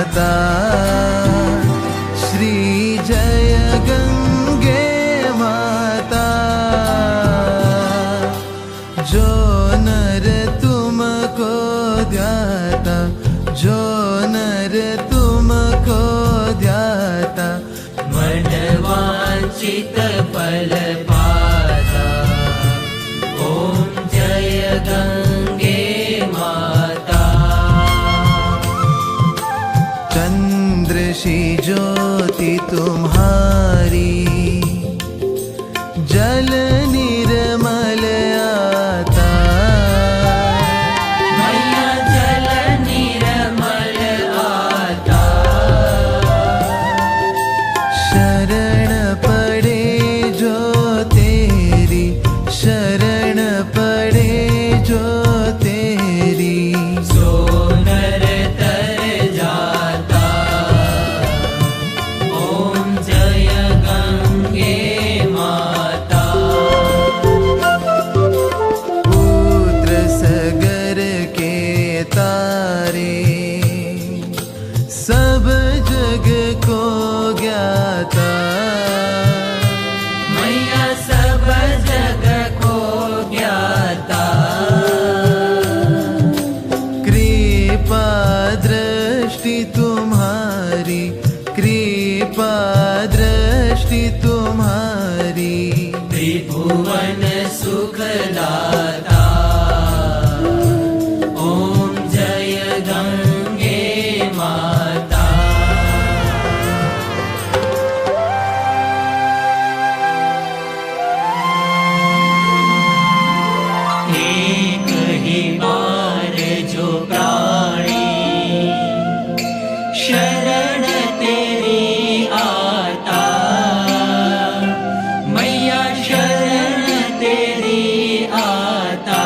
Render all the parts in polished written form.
माता श्री जय गंगे माता। जो नर तुमको ध्याता, जो नर तुमको ध्याता, मन वांछित फल पाता। ओम जय गंगे माता। चंद्र सी ज्योति तुम्हारी, जल निर्मल आता। मैया जल निर्मल आता। शरण पड़े जो तेरी, शरण पड़े जो तेरी, सो नर तर जाता। ओम जय गंगे माता। पुत्र सगर के तारे, सब जग को ज्ञाता। मैया सब जग को ज्ञाता। कृपा दृष्टि तुम्हारी, कृपा दृष्टि तुम्हारी, त्रिभुवन सुखदाता। ओम जय गंगे माता। एक ही बार जो प्राणी शरण तेरी आता। मैया शरण तेरी आता।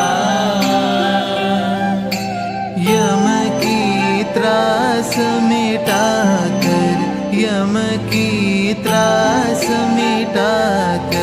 यम की त्रास मिटा कर, यम की त्रास मिटा कर,